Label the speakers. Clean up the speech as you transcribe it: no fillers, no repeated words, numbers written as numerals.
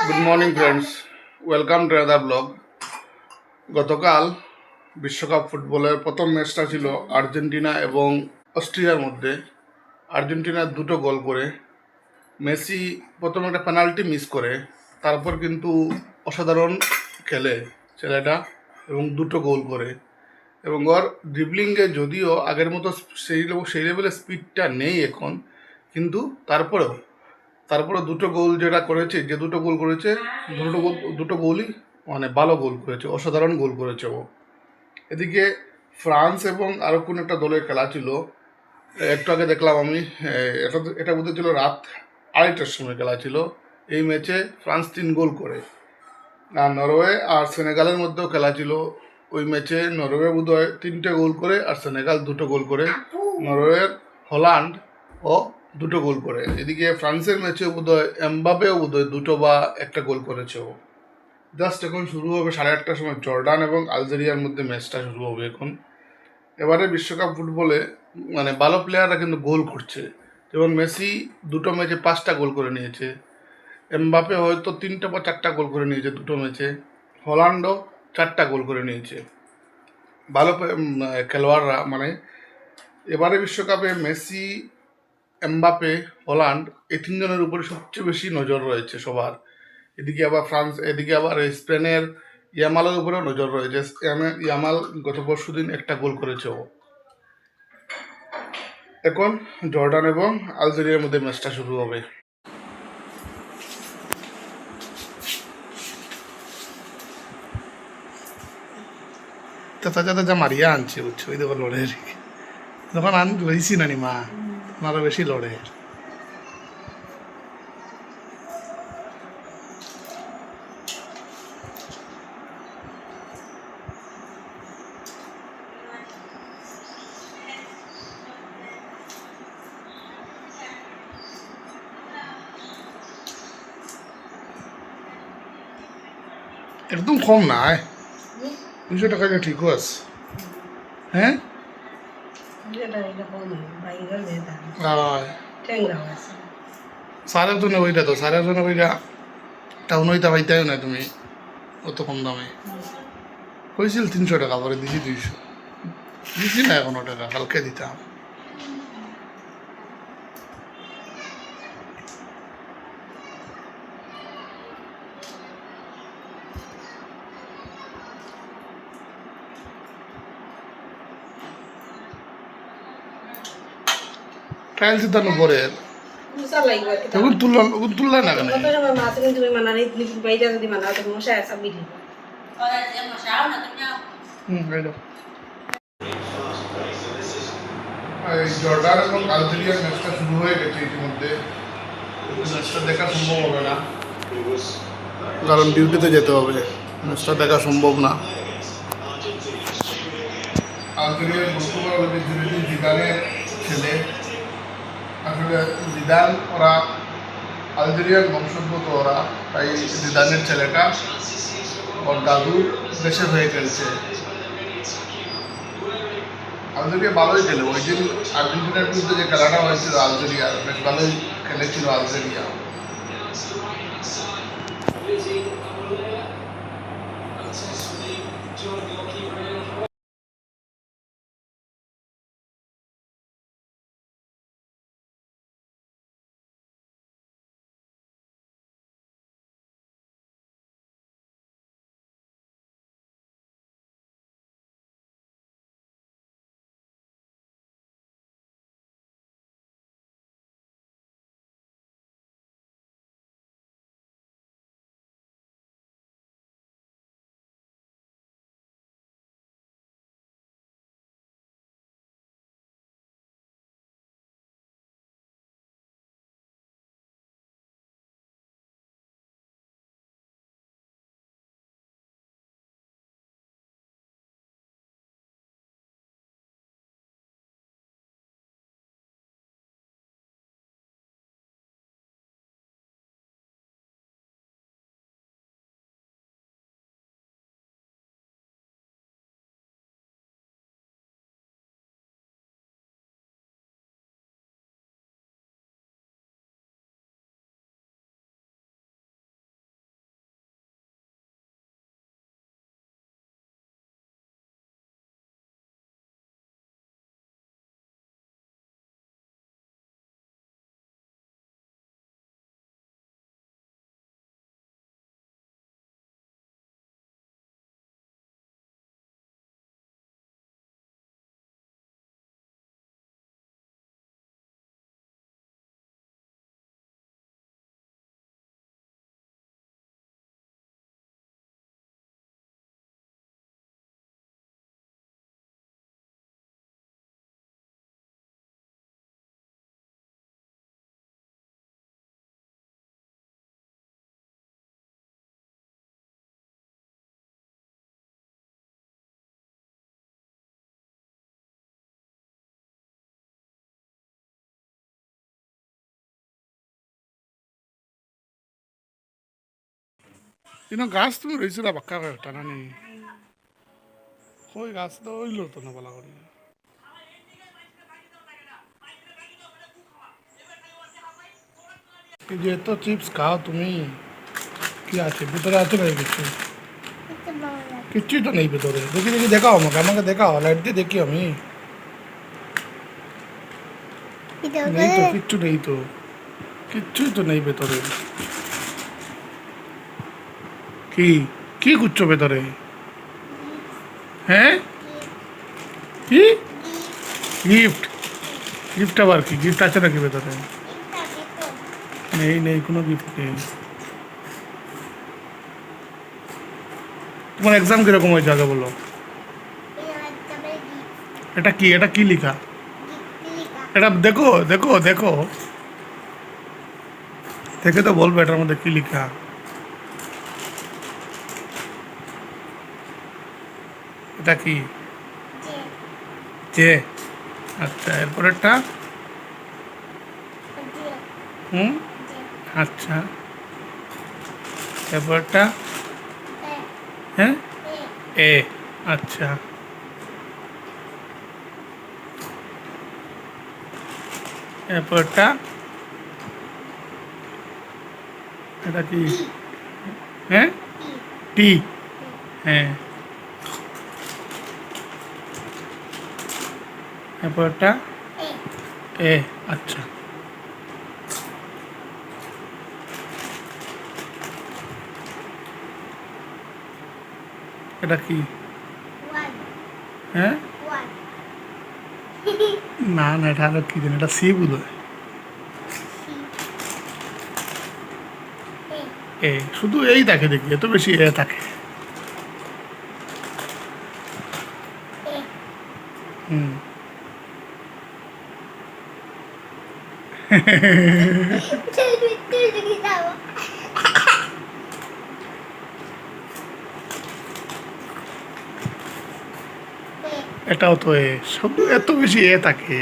Speaker 1: Good morning friends, welcome to other blog. গতকাল বিশ্বকাপ ফুটবলের প্রথম ম্যাচটা ছিল আর্জেন্টিনা এবং অস্ট্রিয়ার মধ্যে। আর্জেন্টিনা দুটো গোল করে, মেসি প্রথম একটা পেনাল্টি মিস করে, তারপর কিন্তু অসাধারণ খেলে ছেলেটা এবং দুটো গোল করে। এবং ওর ড্রিবলিংয়ে যদিও আগের মতো সেই লেভেলের স্পিডটা নেই এখন, কিন্তু তারপরে দুটো গোল যেটা করেছে, যে দুটো গোল করেছে, দুটো গোলই মানে ভালো গোল করেছে, অসাধারণ গোল করেছে ও। এদিকে ফ্রান্স এবং আরও কোন একটা দলের খেলা ছিল, একটু আগে দেখলাম আমি। এটা বোধহয় ছিল রাত 2:30টার সময় খেলা ছিল। এই ম্যাচে ফ্রান্স 3 গোল করে। আর নরওয়ে আর সেনেগালের মধ্যেও খেলা ছিল। ওই ম্যাচে নরওয়ে বোধহয় 3টে গোল করে আর সেনেগাল 2টো গোল করে। নরওয়ের হল্যান্ড ও 2টো গোল করে। এদিকে ফ্রান্সের ম্যাচে বোধহয় এমবাপেও বোধহয় 2টো বা 1টা গোল করেছে ও। জাস্ট এখন শুরু হবে 8:30টার সময় জর্ডান এবং আলজেরিয়ার মধ্যে ম্যাচটা শুরু হবে এখন। এবারে বিশ্বকাপ ফুটবলে মানে ভালো প্লেয়াররা কিন্তু গোল করছে। যেমন মেসি দুটো ম্যাচে 5টা গোল করে নিয়েছে। এমবাপে হয়তো 3টা বা 4টা গোল করে নিয়েছে দুটো ম্যাচে। হল্যান্ডও 4টা গোল করে নিয়েছে। ভালো খেলোয়াড়রা মানে এবারে বিশ্বকাপে মেসি, এমবাপে, হল্যান্ড এই 3জনের উপরে সবচেয়ে বেশি নজর রয়েছে সবার। এদিকে আবার স্পেনের ইয়ামালের উপরেও নজর রয়েছে। ইয়ামাল গত পরশুদিন 1টা গোল করেছে ও। এখন জর্ডান এবং আলজেরিয়ার মধ্যে ম্যাচটা শুরু হবে। তাজা মারিয়া আনছে, বুঝছো, ওই দেখো লড়ে যখন লইছি নানি মা, আরো বেশি লড়ে। একদম কম নাই, 200 টাকা ঠিকও আছে। হ্যাঁ, সারের জন্য ওইটা তো, সারের জন্য ওইটা টাউন হইতে পাইতাই না তুমি অত কম দামে। হয়েছিল 300 টাকা, পরে দিছি 200, দিছি না 11 টাকা, কালকে দিতাম। ট্রায়াল দিতাম পরে তখন তুললা না কেন? জর্ডান এবং আলজেরিয়ার ম্যাচটা শুরু হয়ে গেছে ইতিমধ্যে। ম্যাচটা দেখা সম্ভব হবে না, কারণ ডিউটিতে যেতে হবে। ম্যাচটা দেখা সম্ভব না। আলজেরিয়ার বর্তমান হলে জিদানের ছেলে, আসলে জিদান ওরা আলজেরিয়ার বংশোদ্ভূত ওরা, তাই জিদানের ছেলেটা ওর দাদু দেশে হয়ে খেলছে। আলজেরিয়া ভালোই খেলে, ওই দিন আর্জেন্টিনার বিরুদ্ধে যে খেলাটা হয়েছিল আলজেরিয়ার, বেশ ভালোই খেলেছিল আলজেরিয়া। কিন্তু গাছ তুমি রয়েছিল বাক্কা কয়েকটা না নেই ওই গাছ তো ওইলো তো না বলা করি এই যে এত চিপস খাও তুমি কি আছে ভিতরে আছে না কিছু কিচ্ছুই তো নেই ভিতরে দেখি দেখি দেখাও আমাকে আমাকে দেখাও লাইট দিয়ে দেখি আমি নেই তো কিচ্ছু নেই তো কিচ্ছুই তো নেই ভেতরে কি কি করছো ভেতরে হ্যাঁ কি গিফট গিফট আবার কি গিফট আছে নাকি ভেতরে নেই নেই কোনো গিফট নেই তোমার এক্সাম কিরকম হয়েছে আগে বলো এটা কি লেখা এটা দেখো দেখো দেখো দেখে তো বলবো এটার মধ্যে কি লেখা এটা কি যে আচ্ছা এরপরেরটা হুম আচ্ছা এরপরটা হ্যাঁ এ আচ্ছা এরপরটা এটা কি হ্যাঁ টি হ্যাঁ এরপরটা এ আচ্ছা এটা কি হ্যাঁ না না এটা আরো কি জানি এটা সি বোধ হয় এ শুধু এই থাকে দেখি এত বেশি এ থাকে হুম এটাও তো এ শুধু এত বেশি এ থাকে